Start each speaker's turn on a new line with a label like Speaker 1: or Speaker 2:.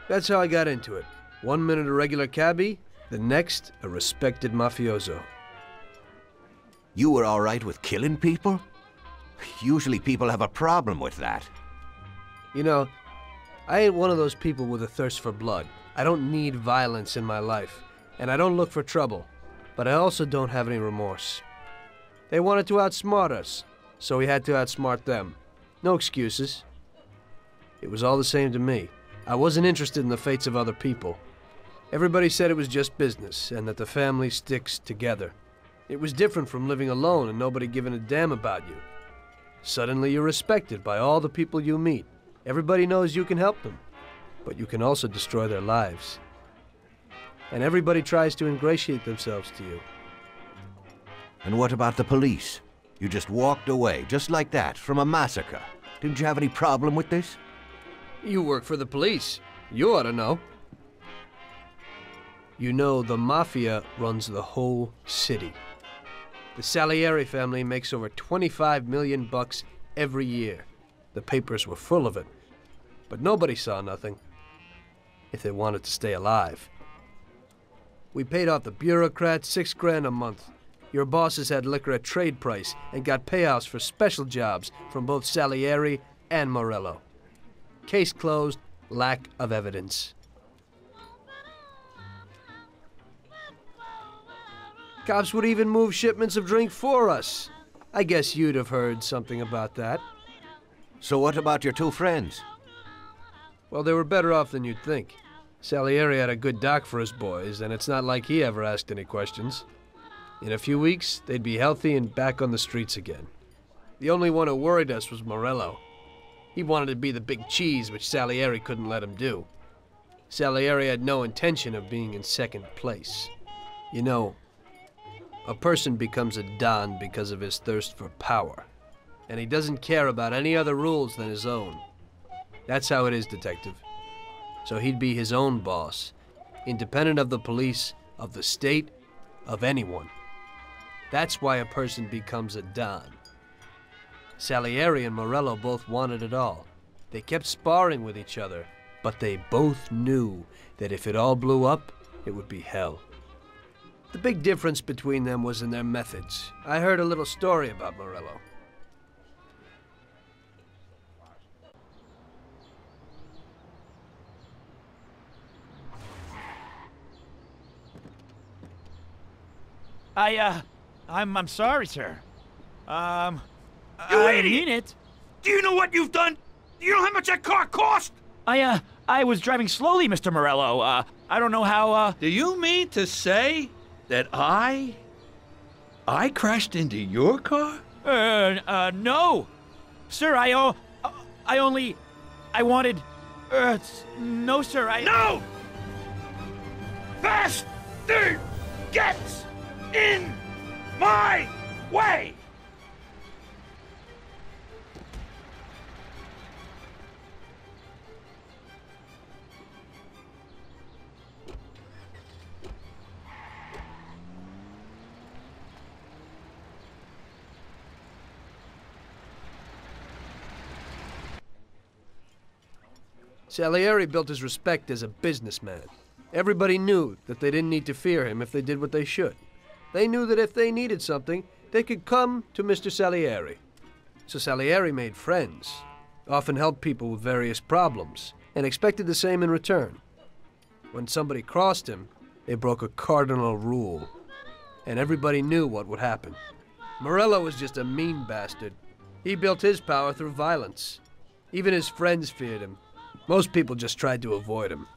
Speaker 1: That's how I got into it. 1 minute a regular cabbie, the next a respected mafioso.
Speaker 2: You were all right with killing people? Usually people have a problem with that.
Speaker 1: You know, I ain't one of those people with a thirst for blood. I don't need violence in my life, and I don't look for trouble. But I also don't have any remorse. They wanted to outsmart us, so we had to outsmart them. No excuses. It was all the same to me. I wasn't interested in the fates of other people. Everybody said it was just business, and that the family sticks together. It was different from living alone and nobody giving a damn about you. Suddenly you're respected by all the people you meet. Everybody knows you can help them, but you can also destroy their lives. And everybody tries to ingratiate themselves to you.
Speaker 2: And what about the police? You just walked away, just like that, from a massacre. Didn't you have any problem with this?
Speaker 1: You work for the police. You ought to know. You know, the Mafia runs the whole city. The Salieri family makes over 25 million bucks every year. The papers were full of it. But nobody saw nothing. If they wanted to stay alive. We paid off the bureaucrats $6 grand a month. Your bosses had liquor at trade price and got payouts for special jobs from both Salieri and Morello. Case closed, lack of evidence. Cops would even move shipments of drink for us. I guess you'd have heard something about that.
Speaker 2: So what about your two friends?
Speaker 1: Well, they were better off than you'd think. Salieri had a good doc for his boys, and it's not like he ever asked any questions. In a few weeks, they'd be healthy and back on the streets again. The only one who worried us was Morello. He wanted to be the big cheese, which Salieri couldn't let him do. Salieri had no intention of being in second place. You know, a person becomes a Don because of his thirst for power, and he doesn't care about any other rules than his own. That's how it is, Detective. So he'd be his own boss, independent of the police, of the state, of anyone. That's why a person becomes a Don. Salieri and Morello both wanted it all. They kept sparring with each other, but they both knew that if it all blew up, it would be hell. The big difference between them was in their methods. I heard a little story about Morello.
Speaker 3: I'm sorry, sir.
Speaker 4: You
Speaker 3: I
Speaker 4: idiot!
Speaker 3: mean it.
Speaker 4: Do you know what you've done? Do you know how much that car cost?
Speaker 3: I was driving slowly, Mr. Morello. I don't know how,
Speaker 4: Do you mean to say that I crashed into your car?
Speaker 3: no. Sir, I wanted, no, sir,
Speaker 4: No! Bastard gets in my way!
Speaker 1: Salieri built his respect as a businessman. Everybody knew that they didn't need to fear him if they did what they should. They knew that if they needed something, they could come to Mr. Salieri. So Salieri made friends, often helped people with various problems, and expected the same in return. When somebody crossed him, they broke a cardinal rule, and everybody knew what would happen. Morello was just a mean bastard. He built his power through violence. Even his friends feared him. Most people just tried to avoid him.